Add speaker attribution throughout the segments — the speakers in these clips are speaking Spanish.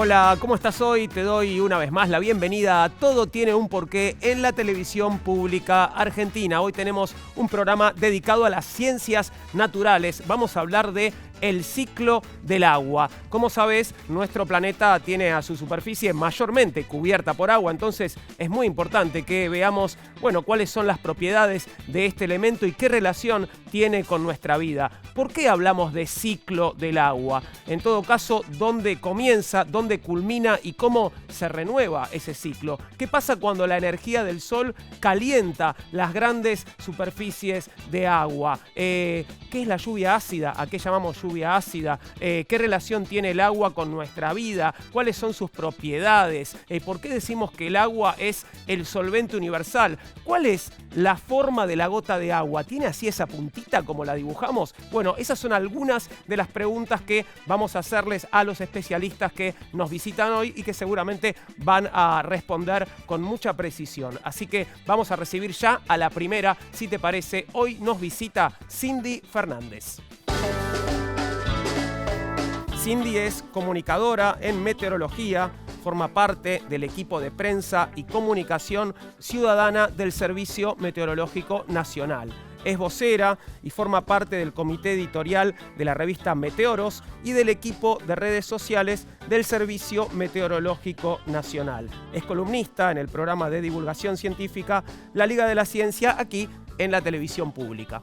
Speaker 1: Hola, ¿cómo estás hoy? Te doy una vez más la bienvenida a Todo tiene un porqué en la televisión pública argentina. Hoy tenemos un programa dedicado a las ciencias naturales. Vamos a hablar de el ciclo del agua. Como sabes, nuestro planeta tiene a su superficie mayormente cubierta por agua, entonces es muy importante que veamos, cuáles son las propiedades de este elemento y qué relación tiene con nuestra vida. ¿Por qué hablamos de ciclo del agua? En todo caso, ¿dónde comienza, dónde culmina y cómo se renueva ese ciclo? ¿Qué pasa cuando la energía del sol calienta las grandes superficies de agua? ¿Qué es la lluvia ácida? ¿A qué llamamos lluvia ácida? ¿Qué relación tiene el agua con nuestra vida? ¿Cuáles son sus propiedades? ¿Por qué decimos que el agua es el solvente universal? ¿Cuál es la forma de la gota de agua? ¿Tiene así esa puntita como la dibujamos? Bueno, esas son algunas de las preguntas que vamos a hacerles a los especialistas que nos visitan hoy y que seguramente van a responder con mucha precisión. Así que vamos a recibir ya a la primera, si te parece. Hoy nos visita Cindy Fernández. Cindy es comunicadora en meteorología, forma parte del equipo de prensa y comunicación ciudadana del Servicio Meteorológico Nacional. Es vocera y forma parte del comité editorial de la revista Meteoros y del equipo de redes sociales del Servicio Meteorológico Nacional. Es columnista en el programa de divulgación científica La Liga de la Ciencia, aquí en la televisión pública.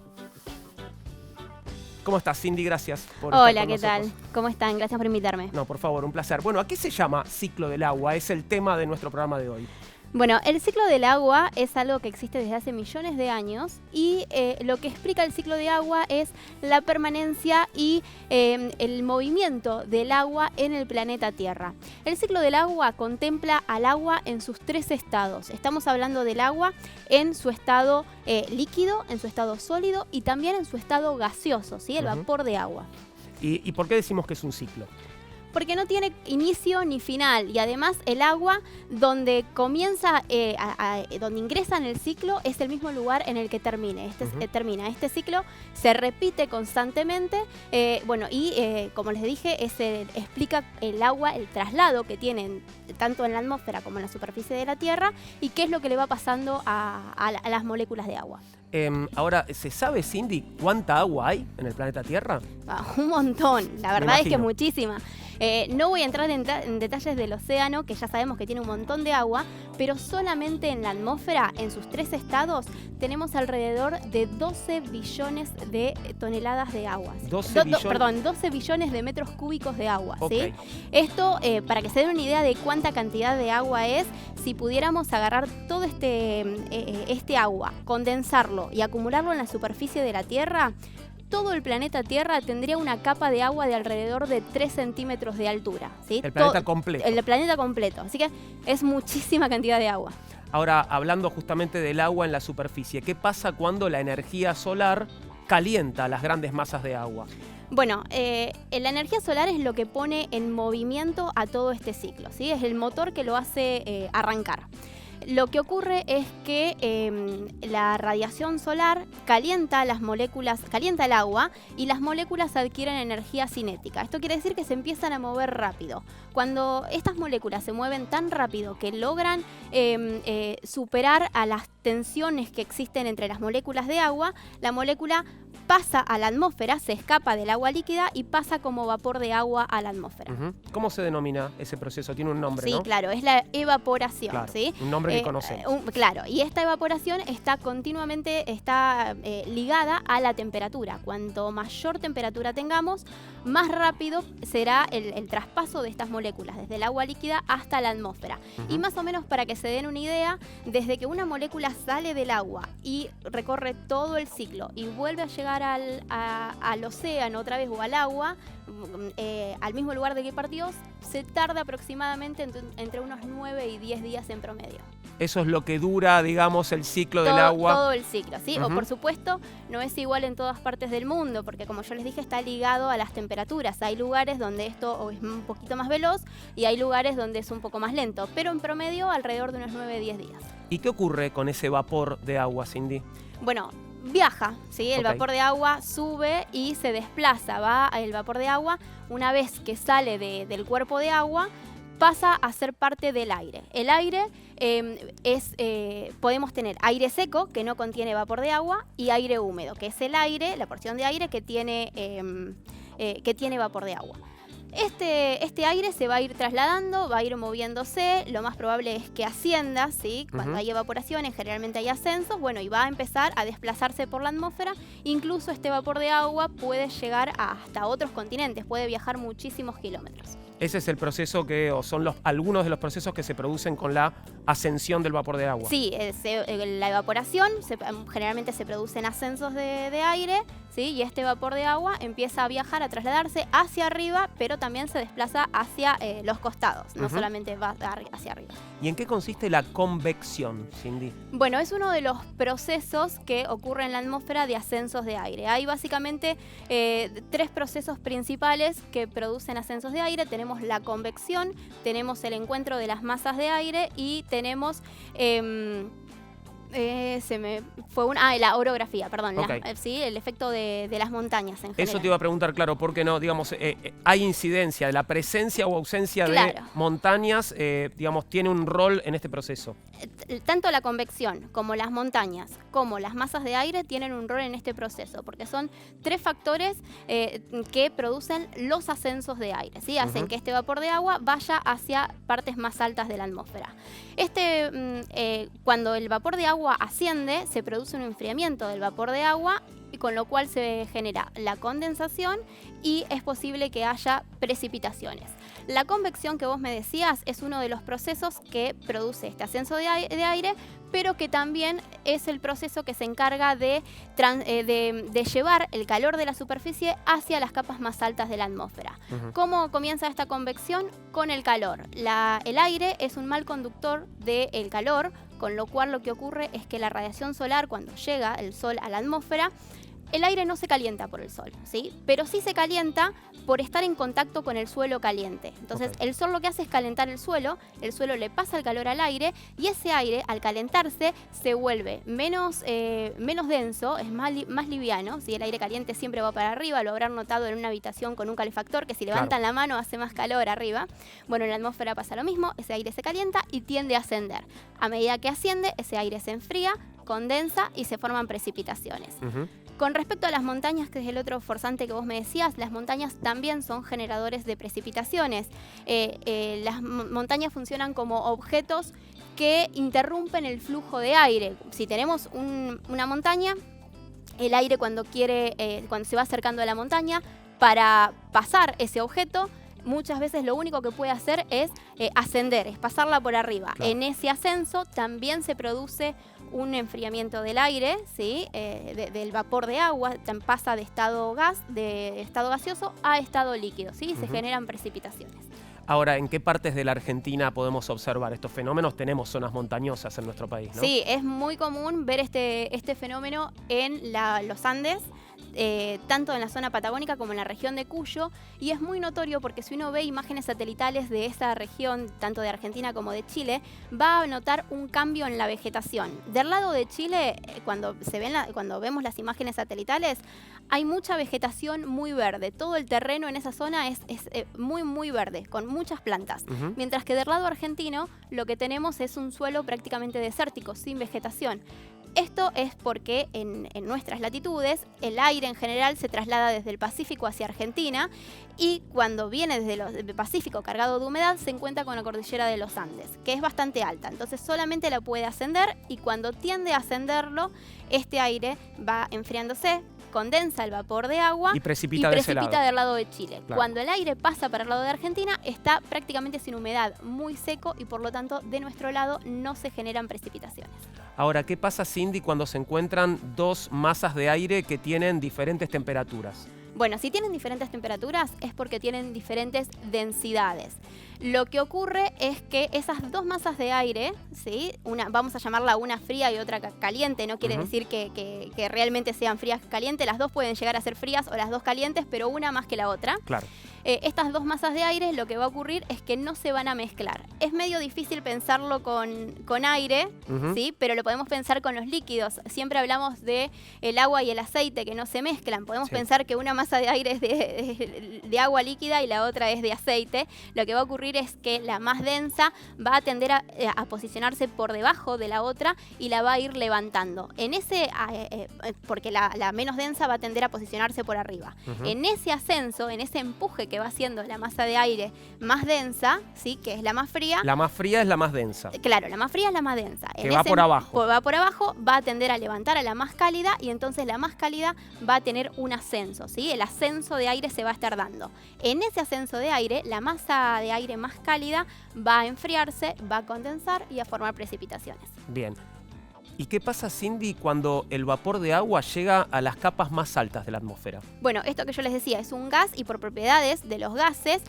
Speaker 1: ¿Cómo estás, Cindy? Gracias por estar
Speaker 2: Hola,
Speaker 1: con
Speaker 2: ¿qué
Speaker 1: nosotros.
Speaker 2: tal? ¿Cómo están? Gracias por invitarme.
Speaker 1: No, por favor, un placer. Bueno, ¿a qué se llama ciclo del agua? Es el tema de nuestro programa de hoy.
Speaker 2: Bueno, el ciclo del agua es algo que existe desde hace millones de años y lo que explica el ciclo de agua es la permanencia y el movimiento del agua en el planeta Tierra. El ciclo del agua contempla al agua en sus tres estados. Estamos hablando del agua en su estado líquido, en su estado sólido y también en su estado gaseoso, ¿sí? El vapor de agua.
Speaker 1: ¿Y por qué decimos que es un ciclo?
Speaker 2: Porque no tiene inicio ni final y además el agua donde comienza, donde ingresa en el ciclo es el mismo lugar en el que termina. Este ciclo se repite constantemente, como les dije, explica el agua, el traslado que tienen tanto en la atmósfera como en la superficie de la Tierra y qué es lo que le va pasando a las moléculas de agua.
Speaker 1: Ahora, ¿se sabe, Cindy, cuánta agua hay en el planeta Tierra?
Speaker 2: Un montón, la verdad es que
Speaker 1: imagino.
Speaker 2: muchísima. No voy a entrar en detalles del océano, que ya sabemos que tiene un montón de agua, pero solamente en la atmósfera, en sus tres estados, tenemos alrededor de 12 billones de toneladas de agua. 12 billones de metros cúbicos de agua.
Speaker 1: Okay.
Speaker 2: ¿Sí? Esto, para que se den una idea de cuánta cantidad de agua es, si pudiéramos agarrar todo este agua, condensarlo y acumularlo en la superficie de la Tierra, todo el planeta Tierra tendría una capa de agua de alrededor de 3 centímetros de altura. ¿Sí?
Speaker 1: El planeta completo.
Speaker 2: El planeta completo. Así que es muchísima cantidad de agua.
Speaker 1: Ahora, hablando justamente del agua en la superficie, ¿qué pasa cuando la energía solar calienta las grandes masas de agua?
Speaker 2: Bueno, la energía solar es lo que pone en movimiento a todo este ciclo, ¿sí? Es el motor que lo hace arrancar. Lo que ocurre es que la radiación solar calienta las moléculas, calienta el agua y las moléculas adquieren energía cinética. Esto quiere decir que se empiezan a mover rápido. Cuando estas moléculas se mueven tan rápido que logran superar a las tensiones que existen entre las moléculas de agua, la molécula pasa a la atmósfera, se escapa del agua líquida y pasa como vapor de agua a la atmósfera.
Speaker 1: ¿Cómo se denomina ese proceso? Tiene un nombre, ¿no?
Speaker 2: Sí, claro, es la evaporación.
Speaker 1: Claro,
Speaker 2: ¿sí?
Speaker 1: un nombre que conocemos.
Speaker 2: Claro, y esta evaporación está continuamente ligada a la temperatura. Cuanto mayor temperatura tengamos, más rápido será el traspaso de estas moléculas, desde el agua líquida hasta la atmósfera. Y más o menos para que se den una idea, desde que una molécula sale del agua y recorre todo el ciclo y vuelve a llegar al océano otra vez o al agua, al mismo lugar de que partió, se tarda aproximadamente entre unos 9 y 10 días en promedio.
Speaker 1: Eso es lo que dura, digamos, el ciclo del agua.
Speaker 2: Todo el ciclo, ¿sí? O por supuesto, no es igual en todas partes del mundo, porque como yo les dije, está ligado a las temperaturas. Hay lugares donde esto es un poquito más veloz y hay lugares donde es un poco más lento, pero en promedio alrededor de unos 9-10 días.
Speaker 1: ¿Y qué ocurre con ese vapor de agua, Cindy?
Speaker 2: Bueno, viaja, ¿sí? El vapor de agua sube y se desplaza, va el vapor de agua, una vez que sale del cuerpo de agua, pasa a ser parte del aire. El aire podemos tener aire seco, que no contiene vapor de agua, y aire húmedo, que es el aire, la porción de aire que tiene vapor de agua. Este aire se va a ir trasladando, va a ir moviéndose, lo más probable es que ascienda, ¿sí? Cuando hay evaporaciones, generalmente hay ascensos, bueno, y va a empezar a desplazarse por la atmósfera. Incluso este vapor de agua puede llegar hasta otros continentes, puede viajar muchísimos kilómetros.
Speaker 1: Ese es el proceso o son algunos de los procesos que se producen con la ascensión del vapor de agua.
Speaker 2: Sí, la evaporación, generalmente se producen ascensos de aire, ¿sí? Y este vapor de agua empieza a viajar, a trasladarse hacia arriba, pero también se desplaza hacia los costados, no solamente va hacia arriba.
Speaker 1: ¿Y en qué consiste la convección, Cindy?
Speaker 2: Bueno, es uno de los procesos que ocurre en la atmósfera de ascensos de aire. Hay básicamente 3 procesos principales que producen ascensos de aire. Tenemos la convección, tenemos el encuentro de las masas de aire y tenemos la orografía, perdón.
Speaker 1: Okay.
Speaker 2: Sí, el efecto de las montañas en general.
Speaker 1: Eso te iba a preguntar, claro, ¿por qué no? Digamos, hay incidencia de la presencia o ausencia de montañas, digamos, tiene un rol en este proceso.
Speaker 2: Tanto la convección como las montañas, como las masas de aire tienen un rol en este proceso, porque son 3 factores que producen los ascensos de aire, ¿sí? Hacen que este vapor de agua vaya hacia partes más altas de la atmósfera. Cuando el vapor de agua asciende, se produce un enfriamiento del vapor de agua, y con lo cual se genera la condensación y es posible que haya precipitaciones. La convección que vos me decías es uno de los procesos que produce este ascenso de aire, pero que también es el proceso que se encarga de llevar el calor de la superficie hacia las capas más altas de la atmósfera. ¿Cómo comienza esta convección? Con el calor. El aire es un mal conductor del calor, con lo cual lo que ocurre es que la radiación solar, cuando llega el sol a la atmósfera, el aire no se calienta por el sol, ¿sí? Pero sí se calienta por estar en contacto con el suelo caliente. Entonces, el sol lo que hace es calentar el suelo le pasa el calor al aire, y ese aire, al calentarse, se vuelve menos denso, es más liviano, ¿sí? El aire caliente siempre va para arriba, lo habrán notado en una habitación con un calefactor, que si levantan la mano hace más calor arriba. Bueno, en la atmósfera pasa lo mismo, ese aire se calienta y tiende a ascender. A medida que asciende, ese aire se enfría, condensa y se forman precipitaciones. Con respecto a las montañas, que es el otro forzante que vos me decías, las montañas también son generadores de precipitaciones. Las montañas funcionan como objetos que interrumpen el flujo de aire. Si tenemos una montaña, el aire cuando se va acercando a la montaña, para pasar ese objeto, muchas veces lo único que puede hacer es ascender, es pasarla por arriba. Claro. En ese ascenso también se produce un enfriamiento del aire, ¿sí? Del vapor de agua, pasa de estado gaseoso a estado líquido, ¿sí? Se generan precipitaciones.
Speaker 1: Ahora, ¿en qué partes de la Argentina podemos observar estos fenómenos? Tenemos zonas montañosas en nuestro país, ¿no?
Speaker 2: Sí, es muy común ver este fenómeno en los Andes, tanto en la zona patagónica como en la región de Cuyo, y es muy notorio porque si uno ve imágenes satelitales de esa región, tanto de Argentina como de Chile, va a notar un cambio en la vegetación. Del lado de Chile, cuando vemos las imágenes satelitales, hay mucha vegetación muy verde. Todo el terreno en esa zona es muy, muy verde, con muchas plantas. Mientras que del lado argentino, lo que tenemos es un suelo prácticamente desértico, sin vegetación. Esto es porque en nuestras latitudes el aire en general se traslada desde el Pacífico hacia Argentina, y cuando viene desde el Pacífico cargado de humedad se encuentra con la cordillera de los Andes, que es bastante alta. Entonces solamente la puede ascender, y cuando tiende a ascenderlo, este aire va enfriándose, condensa el vapor de agua y precipita del lado de Chile. Claro. Cuando el aire pasa para el lado de Argentina, está prácticamente sin humedad, muy seco, y por lo tanto de nuestro lado no se generan precipitaciones.
Speaker 1: Ahora, ¿qué pasa, Cindy, cuando se encuentran 2 masas de aire que tienen diferentes temperaturas?
Speaker 2: Bueno, si tienen diferentes temperaturas es porque tienen diferentes densidades. Lo que ocurre es que esas 2 masas de aire, ¿sí? Vamos a llamarla una fría y otra caliente, no quiere decir que realmente sean frías y calientes, las dos pueden llegar a ser frías o las dos calientes, pero una más que la otra.
Speaker 1: Claro.
Speaker 2: estas dos masas de aire lo que va a ocurrir es que no se van a mezclar. Es medio difícil pensarlo con aire, ¿sí? Pero lo podemos pensar con los líquidos. Siempre hablamos de el agua y el aceite que no se mezclan. Podemos pensar que una masa de aire es de agua líquida y la otra es de aceite. Lo que va a ocurrir es que la más densa va a tender a posicionarse por debajo de la otra y la va a ir levantando. Porque la menos densa va a tender a posicionarse por arriba. En ese ascenso, en ese empuje que va haciendo la masa de aire más densa, ¿sí? Que es la más fría.
Speaker 1: La más fría es la más densa.
Speaker 2: Claro, la más fría es la más densa.
Speaker 1: Que va por abajo.
Speaker 2: Va por abajo, va a tender a levantar a la más cálida y entonces la más cálida va a tener un ascenso, ¿sí? El ascenso de aire se va a estar dando. En ese ascenso de aire, la masa de aire más cálida va a enfriarse, va a condensar y a formar precipitaciones.
Speaker 1: Bien. ¿Y qué pasa, Cindy, cuando el vapor de agua llega a las capas más altas de la atmósfera?
Speaker 2: Bueno, esto que yo les decía es un gas y por propiedades de los gases,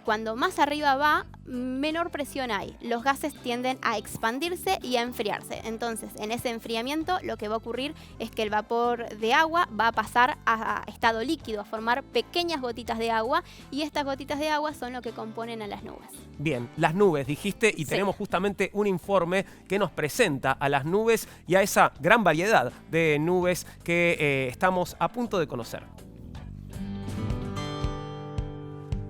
Speaker 2: cuando más arriba va, menor presión hay. Los gases tienden a expandirse y a enfriarse. Entonces, en ese enfriamiento lo que va a ocurrir es que el vapor de agua va a pasar a estado líquido, a formar pequeñas gotitas de agua y estas gotitas de agua son lo que componen a las nubes.
Speaker 1: Bien, las nubes, dijiste, y tenemos justamente un informe que nos presenta a las nubes y a esa gran variedad de nubes que estamos a punto de conocer.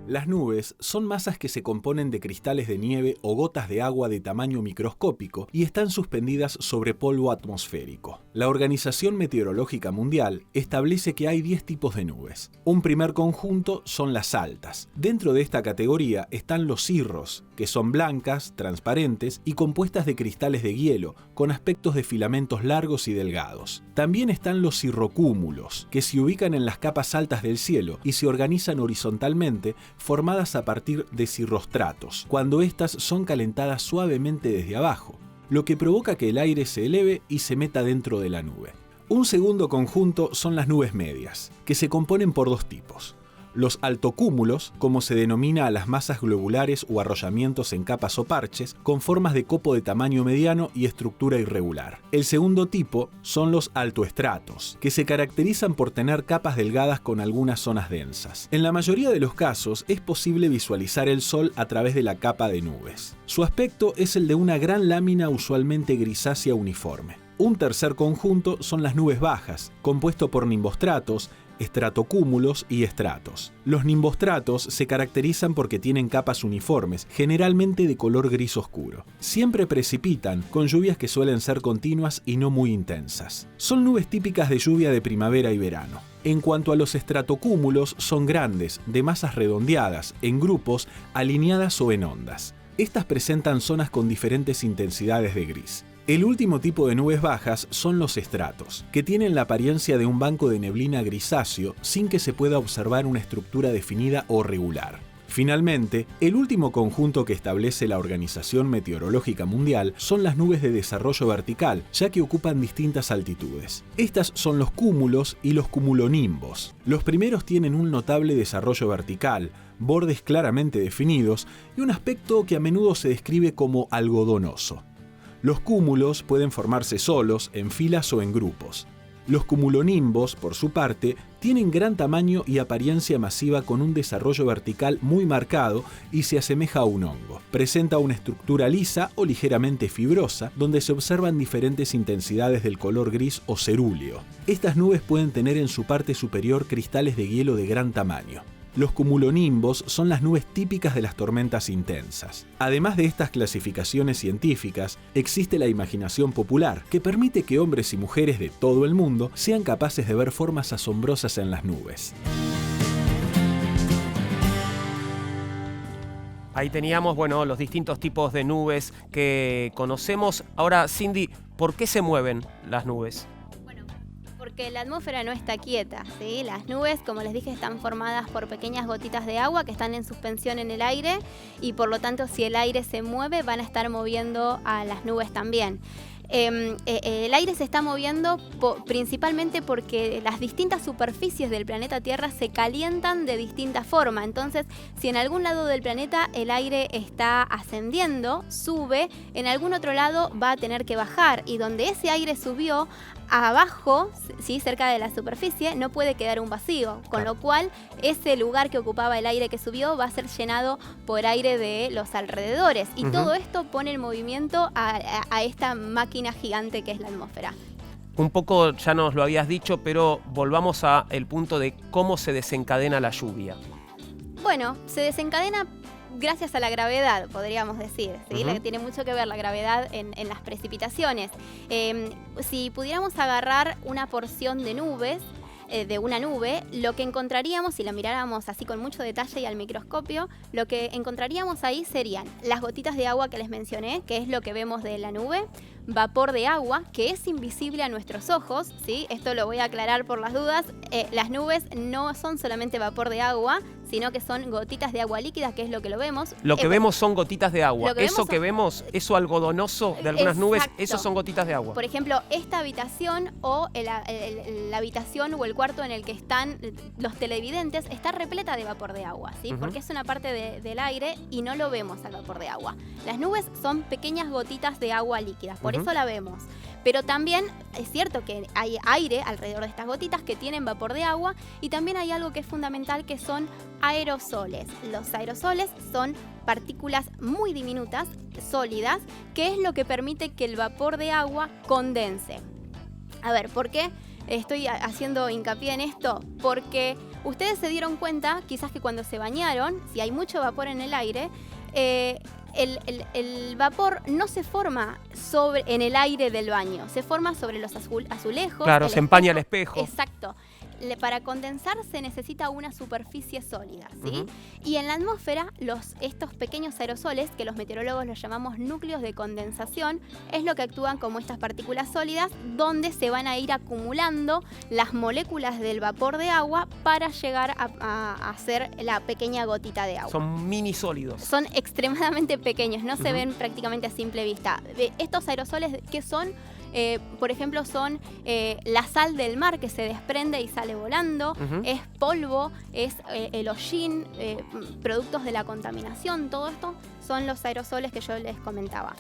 Speaker 3: Las nubes son masas que se componen de cristales de nieve o gotas de agua de tamaño microscópico y están suspendidas sobre polvo atmosférico. La Organización Meteorológica Mundial establece que hay 10 tipos de nubes. Un primer conjunto son las altas. Dentro de esta categoría están los cirros, que son blancas, transparentes y compuestas de cristales de hielo, con aspectos de filamentos largos y delgados. También están los cirrocúmulos, que se ubican en las capas altas del cielo y se organizan horizontalmente, formadas a partir de cirrostratos, cuando éstas son calentadas suavemente desde abajo, lo que provoca que el aire se eleve y se meta dentro de la nube. Un segundo conjunto son las nubes medias, que se componen por dos tipos. Los altocúmulos, como se denomina a las masas globulares o arrollamientos en capas o parches, con formas de copo de tamaño mediano y estructura irregular. El segundo tipo son los altoestratos, que se caracterizan por tener capas delgadas con algunas zonas densas. En la mayoría de los casos es posible visualizar el sol a través de la capa de nubes. Su aspecto es el de una gran lámina usualmente grisácea uniforme. Un tercer conjunto son las nubes bajas, compuesto por nimbostratos, estratocúmulos y estratos. Los nimbostratos se caracterizan porque tienen capas uniformes, generalmente de color gris oscuro. Siempre precipitan, con lluvias que suelen ser continuas y no muy intensas. Son nubes típicas de lluvia de primavera y verano. En cuanto a los estratocúmulos, son grandes, de masas redondeadas, en grupos, alineadas o en ondas. Estas presentan zonas con diferentes intensidades de gris. El último tipo de nubes bajas son los estratos, que tienen la apariencia de un banco de neblina grisáceo sin que se pueda observar una estructura definida o regular. Finalmente, el último conjunto que establece la Organización Meteorológica Mundial son las nubes de desarrollo vertical, ya que ocupan distintas altitudes. Estas son los cúmulos y los cumulonimbos. Los primeros tienen un notable desarrollo vertical, bordes claramente definidos y un aspecto que a menudo se describe como algodonoso. Los cúmulos pueden formarse solos, en filas o en grupos. Los cumulonimbos, por su parte, tienen gran tamaño y apariencia masiva con un desarrollo vertical muy marcado y se asemeja a un hongo. Presenta una estructura lisa o ligeramente fibrosa, donde se observan diferentes intensidades del color gris o cerúleo. Estas nubes pueden tener en su parte superior cristales de hielo de gran tamaño. Los cumulonimbos son las nubes típicas de las tormentas intensas. Además de estas clasificaciones científicas, existe la imaginación popular, que permite que hombres y mujeres de todo el mundo sean capaces de ver formas asombrosas en las nubes.
Speaker 1: Ahí teníamos, bueno, los distintos tipos de nubes que conocemos. Ahora, Cindy, ¿por qué se mueven las nubes?
Speaker 2: Porque la atmósfera no está quieta, ¿sí? Las nubes, como les dije, están formadas por pequeñas gotitas de agua que están en suspensión en el aire y por lo tanto si el aire se mueve van a estar moviendo a las nubes también. El aire se está moviendo principalmente porque las distintas superficies del planeta Tierra se calientan de distinta forma. Entonces, si en algún lado del planeta el aire está ascendiendo, sube, en algún otro lado va a tener que bajar. Y donde ese aire subió, abajo, ¿sí? Cerca de la superficie, no puede quedar un vacío, con lo cual ese lugar que ocupaba el aire que subió va a ser llenado por aire de los alrededores. Y todo esto pone en movimiento a esta máquina gigante que es la atmósfera.
Speaker 1: Un poco ya nos lo habías dicho, pero volvamos al punto de cómo se desencadena la lluvia.
Speaker 2: Bueno, se desencadena gracias a la gravedad, podríamos decir, ¿sí? Tiene mucho que ver la gravedad en las precipitaciones. Si pudiéramos agarrar una porción de nubes, de una nube, lo que encontraríamos, si la miráramos así con mucho detalle y al microscopio, lo que encontraríamos ahí serían las gotitas de agua que les mencioné, que es lo que vemos de la nube, vapor de agua, que es invisible a nuestros ojos, ¿sí? Esto lo voy a aclarar por las dudas. Las nubes no son solamente vapor de agua, sino que son gotitas de agua líquida, que es lo que lo vemos.
Speaker 1: Lo que vemos son gotitas de agua. Eso algodonoso de algunas nubes, eso son gotitas de agua.
Speaker 2: Por ejemplo, esta habitación o la habitación o el cuarto en el que están los televidentes está repleta de vapor de agua, ¿sí? Porque es una parte del aire y no lo vemos al vapor de agua. Las nubes son pequeñas gotitas de agua líquida, por eso la vemos. Pero también es cierto que hay aire alrededor de estas gotitas que tienen vapor de agua, y también hay algo que es fundamental, que son aerosoles. Los aerosoles son partículas muy diminutas, sólidas, que es lo que permite que el vapor de agua condense. A ver, ¿por qué estoy haciendo hincapié en esto? Porque ustedes se dieron cuenta, quizás, que cuando se bañaron, si hay mucho vapor en el aire, el vapor no se forma en el aire del baño, se forma sobre los azulejos.
Speaker 1: Claro, se empaña el espejo.
Speaker 2: Exacto. Para condensar se necesita una superficie sólida, ¿sí? Y en la atmósfera, estos pequeños aerosoles, que los meteorólogos los llamamos núcleos de condensación, es lo que actúan como estas partículas sólidas, donde se van a ir acumulando las moléculas del vapor de agua para llegar a hacer la pequeña gotita de agua.
Speaker 1: Son mini sólidos.
Speaker 2: Son extremadamente pequeños, no se ven prácticamente a simple vista. Estos aerosoles, ¿qué son? Por ejemplo, son la sal del mar que se desprende y sale volando, es polvo, es el hollín, productos de la contaminación. Todo esto son los aerosoles que yo les comentaba.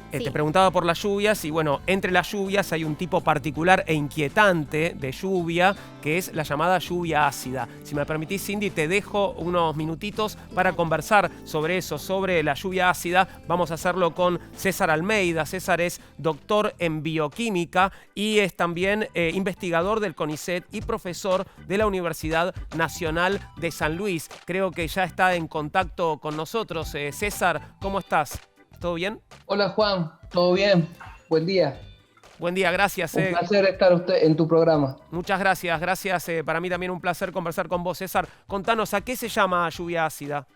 Speaker 2: Sí.
Speaker 1: Te preguntaba por las lluvias y bueno, entre las lluvias hay un tipo particular e inquietante de lluvia, que es la llamada lluvia ácida. Si me permitís, Cindy, te dejo unos minutitos para conversar sobre eso, sobre la lluvia ácida. Vamos a hacerlo con César Almeida. César es doctor en bioquímica y es también investigador del CONICET y profesor de la Universidad Nacional de San Luis. Creo que ya está en contacto con nosotros. César, ¿cómo estás? ¿Todo bien?
Speaker 4: Hola Juan, ¿todo bien? Buen día.
Speaker 1: Buen día, gracias.
Speaker 4: Un placer estar en tu programa.
Speaker 1: Muchas gracias, gracias. Para mí también un placer conversar con vos, César. Contanos, ¿a qué se llama lluvia ácida?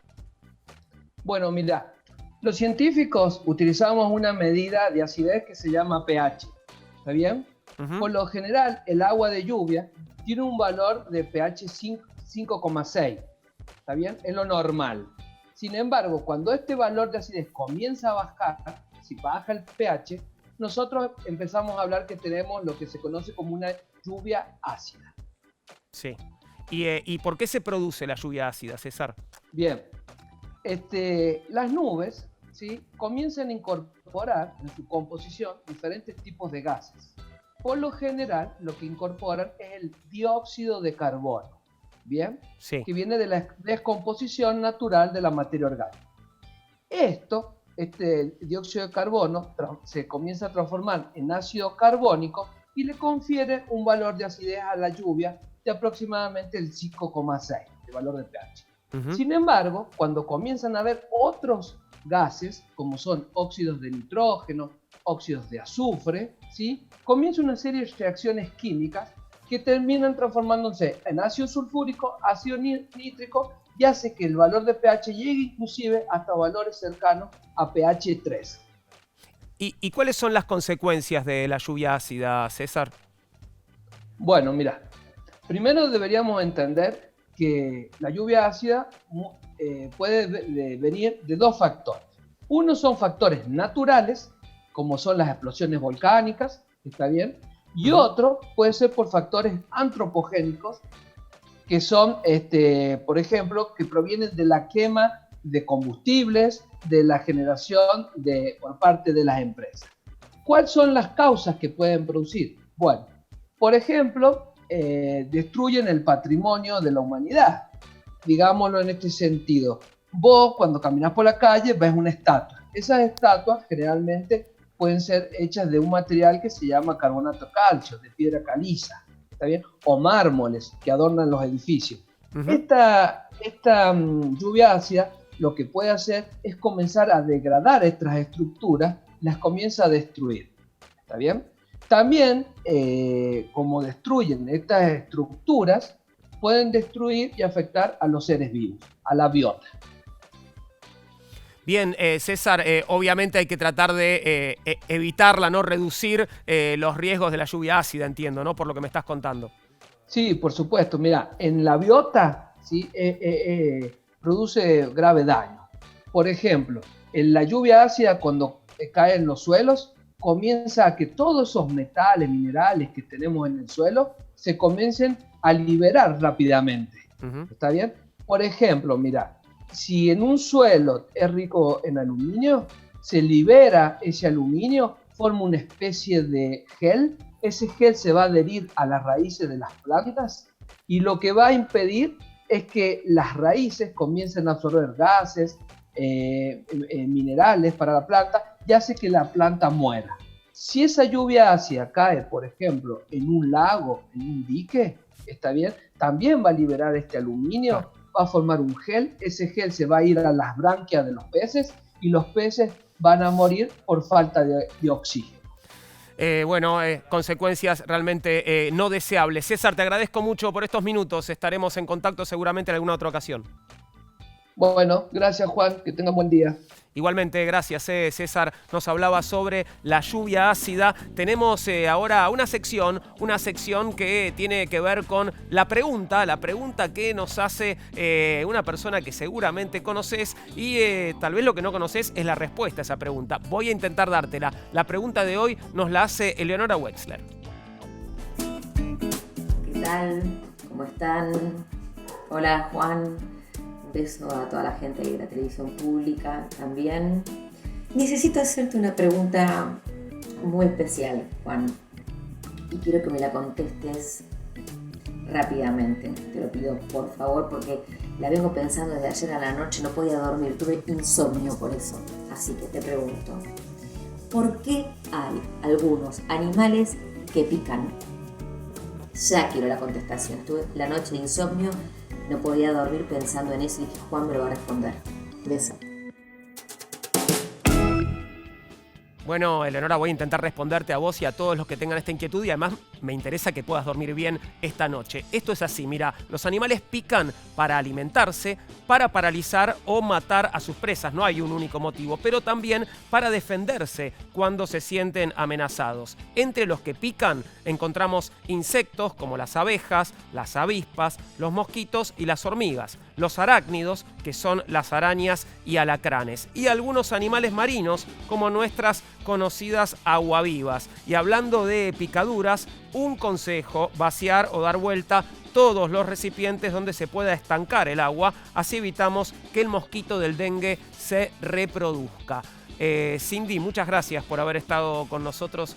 Speaker 4: Bueno, mira, los científicos utilizamos una medida de acidez que se llama pH. ¿Está bien? Por lo general, el agua de lluvia tiene un valor de pH 5,6. ¿Está bien? Es lo normal. Sin embargo, cuando este valor de acidez comienza a bajar, si baja el pH, nosotros empezamos a hablar que tenemos lo que se conoce como una lluvia ácida.
Speaker 1: Sí. ¿Y por qué se produce la lluvia ácida, César?
Speaker 4: Bien. Las nubes, ¿sí?, comienzan a incorporar en su composición diferentes tipos de gases. Por lo general, lo que incorporan es el dióxido de carbono. Bien,
Speaker 1: sí,
Speaker 4: que viene de la descomposición natural de la materia orgánica. Este dióxido de carbono se comienza a transformar en ácido carbónico y le confiere un valor de acidez a la lluvia de aproximadamente el 5,6, el valor de pH. Sin embargo, cuando comienzan a haber otros gases, como son óxidos de nitrógeno, óxidos de azufre, ¿sí?, comienza una serie de reacciones químicas que terminan transformándose en ácido sulfúrico, ácido nítrico, y hace que el valor de pH llegue inclusive hasta valores cercanos a pH 3.
Speaker 1: ¿Y cuáles son las consecuencias de la lluvia ácida, César?
Speaker 4: Bueno, mira, primero deberíamos entender que la lluvia ácida puede venir de dos factores. Uno son factores naturales, como son las explosiones volcánicas, ¿está bien? Y otro puede ser por factores antropogénicos, que son, por ejemplo, que provienen de la quema de combustibles, de la generación por parte de las empresas. ¿Cuáles son las causas que pueden producir? Bueno, por ejemplo, destruyen el patrimonio de la humanidad. Digámoslo en este sentido. Vos, cuando caminas por la calle, ves una estatua. Esas estatuas generalmente pueden ser hechas de un material que se llama carbonato de calcio, de piedra caliza, ¿está bien? O mármoles que adornan los edificios. Esta lluvia ácida lo que puede hacer es comenzar a degradar estas estructuras, las comienza a destruir, ¿está bien? También, como destruyen estas estructuras, pueden destruir y afectar a los seres vivos, a la biota.
Speaker 1: Bien, César, obviamente hay que tratar de evitarla, ¿no? Reducir los riesgos de la lluvia ácida, entiendo, ¿no? Por lo que me estás contando. Sí, por supuesto. Mira, en la biota, ¿sí? Produce grave daño. Por ejemplo, en la lluvia ácida, cuando cae en los suelos, comienza a que todos esos metales, minerales que tenemos en el suelo, se comiencen a liberar rápidamente. ¿Está bien? Por ejemplo, mira, si en un suelo es rico en aluminio, se libera ese aluminio, forma una especie de gel. Ese gel se va a adherir a las raíces de las plantas y lo que va a impedir es que las raíces comiencen a absorber gases, minerales para la planta y hace que la planta muera. Si esa lluvia ácida cae, por ejemplo, en un lago, en un dique, ¿está bien? También va a liberar este aluminio, va a formar un gel, ese gel se va a ir a las branquias de los peces y los peces van a morir por falta de oxígeno. Consecuencias realmente no deseables. César, te agradezco mucho por estos minutos. Estaremos en contacto seguramente en alguna otra ocasión. Bueno, gracias Juan, que tengan buen día. Igualmente, gracias César. Nos hablaba sobre la lluvia ácida. Tenemos ahora una sección que tiene que ver con la pregunta que nos hace una persona que seguramente conoces y tal vez lo que no conoces es la respuesta a esa pregunta. Voy a intentar dártela. La pregunta de hoy nos la hace Eleonora Wexler.
Speaker 5: ¿Qué tal? ¿Cómo están? Hola Juan. Un beso a toda la gente de la televisión pública también. Necesito hacerte una pregunta muy especial, Juan, y quiero que me la contestes rápidamente. Te lo pido, por favor, porque la vengo pensando desde ayer a la noche, no podía dormir, tuve insomnio por eso. Así que te pregunto, ¿por qué hay algunos animales que pican? Ya quiero la contestación. Estuve la noche de insomnio, no podía dormir pensando en eso y dije, Juan me lo va a responder. Beso.
Speaker 1: Bueno, Eleonora, voy a intentar responderte a vos y a todos los que tengan esta inquietud y además me interesa que puedas dormir bien esta noche. Esto es así, mira, los animales pican para alimentarse, para paralizar o matar a sus presas, no hay un único motivo, pero también para defenderse cuando se sienten amenazados. Entre los que pican encontramos insectos como las abejas, las avispas, los mosquitos y las hormigas, los arácnidos, que son las arañas y alacranes, y algunos animales marinos como nuestras conocidas aguavivas. Y hablando de picaduras, un consejo: vaciar o dar vuelta todos los recipientes donde se pueda estancar el agua, así evitamos que el mosquito del dengue se reproduzca. Cindy, muchas gracias por haber estado con nosotros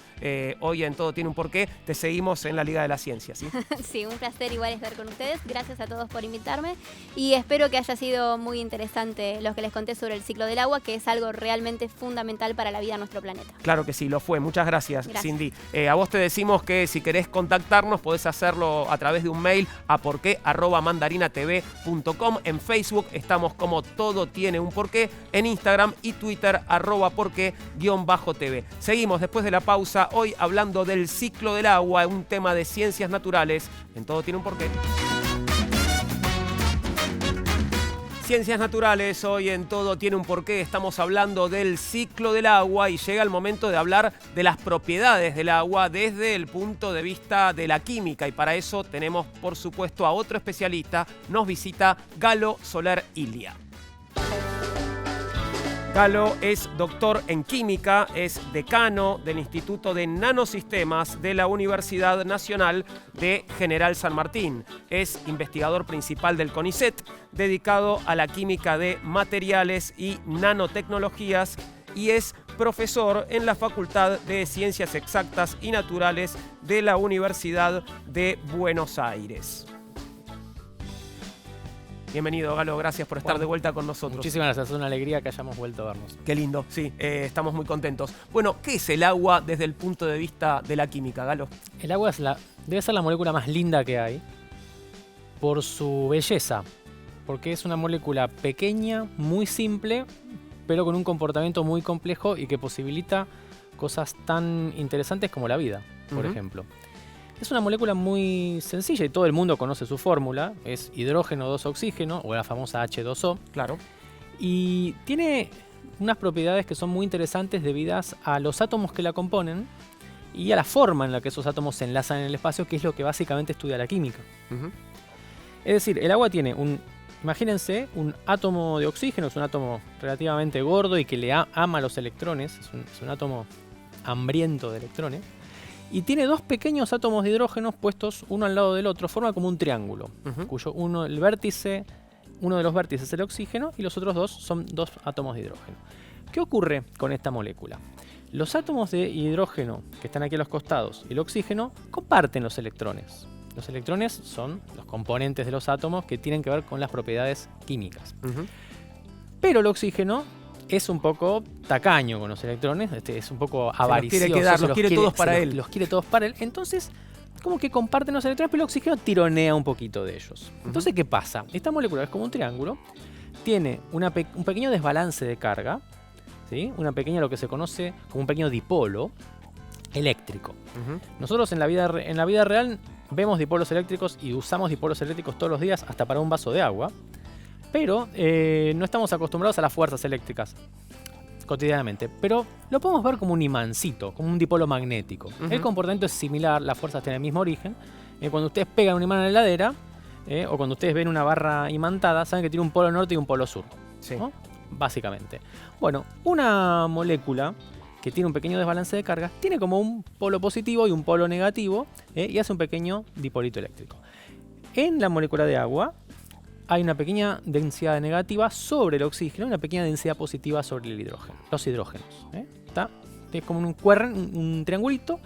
Speaker 1: hoy en Todo Tiene un Porqué. Te seguimos en la Liga de la Ciencia, ¿sí?
Speaker 2: Sí, un placer igual estar con ustedes. Gracias a todos por invitarme y espero que haya sido muy interesante lo que les conté sobre el ciclo del agua, que es algo realmente fundamental para la vida de nuestro planeta.
Speaker 1: Claro que sí, lo fue. Muchas gracias. Cindy. A vos te decimos que si querés contactarnos podés hacerlo a través de un mail a porqué@mandarinatv.com. En Facebook estamos como Todo Tiene un Porqué. En Instagram y Twitter @porqué_tv. Seguimos después de la pausa, hoy hablando del ciclo del agua, un tema de ciencias naturales. En Todo Tiene un Porqué. Ciencias naturales, hoy en Todo Tiene un Porqué estamos hablando del ciclo del agua y llega el momento de hablar de las propiedades del agua desde el punto de vista de la química, y para eso tenemos por supuesto a otro especialista. Nos visita Galo Soler Ilia. Galo es doctor en química, es decano del Instituto de Nanosistemas de la Universidad Nacional de General San Martín. Es investigador principal del CONICET, dedicado a la química de materiales y nanotecnologías, y es profesor en la Facultad de Ciencias Exactas y Naturales de la Universidad de Buenos Aires. Bienvenido, Galo, gracias por estar de vuelta con nosotros.
Speaker 6: Muchísimas gracias, es una alegría que hayamos vuelto a vernos.
Speaker 1: Qué lindo, sí, estamos muy contentos. Bueno, ¿qué es el agua desde el punto de vista de la química, Galo?
Speaker 6: El agua debe ser la molécula más linda que hay por su belleza, porque es una molécula pequeña, muy simple, pero con un comportamiento muy complejo y que posibilita cosas tan interesantes como la vida, por ejemplo. Es una molécula muy sencilla y todo el mundo conoce su fórmula. Es hidrógeno 2 oxígeno, o la famosa H2O.
Speaker 1: Claro.
Speaker 6: Y tiene unas propiedades que son muy interesantes debidas a los átomos que la componen y a la forma en la que esos átomos se enlazan en el espacio, que es lo que básicamente estudia la química. Es decir, el agua tiene imagínense, un átomo de oxígeno, es un átomo relativamente gordo y que le ama los electrones, es un átomo hambriento de electrones. Y tiene dos pequeños átomos de hidrógeno puestos uno al lado del otro, forma como un triángulo, cuyo uno de los vértices es el oxígeno y los otros dos son dos átomos de hidrógeno. ¿Qué ocurre con esta molécula? Los átomos de hidrógeno que están aquí a los costados y el oxígeno comparten los electrones. Los electrones son los componentes de los átomos que tienen que ver con las propiedades químicas. Pero el oxígeno es un poco tacaño con los electrones, es un poco avaricioso.
Speaker 1: Los quiere todos para él.
Speaker 6: Los quiere todos para él. Entonces, como que comparten los electrones, pero el oxígeno tironea un poquito de ellos. Entonces, ¿qué pasa? Esta molécula es como un triángulo, tiene un pequeño desbalance de carga, ¿sí? Una pequeña, lo que se conoce como un pequeño dipolo eléctrico. Nosotros en la vida real vemos dipolos eléctricos y usamos dipolos eléctricos todos los días, hasta para un vaso de agua. Pero no estamos acostumbrados a las fuerzas eléctricas cotidianamente. Pero lo podemos ver como un imancito, como un dipolo magnético. El comportamiento es similar, las fuerzas tienen el mismo origen. Cuando ustedes pegan un imán a la heladera, o cuando ustedes ven una barra imantada, saben que tiene un polo norte y un polo sur.
Speaker 1: Sí.
Speaker 6: ¿No? Básicamente. Bueno, una molécula que tiene un pequeño desbalance de carga, tiene como un polo positivo y un polo negativo, y hace un pequeño dipolito eléctrico. En la molécula de agua hay una pequeña densidad negativa sobre el oxígeno y una pequeña densidad positiva sobre el hidrógeno, los hidrógenos. Es como un triangulito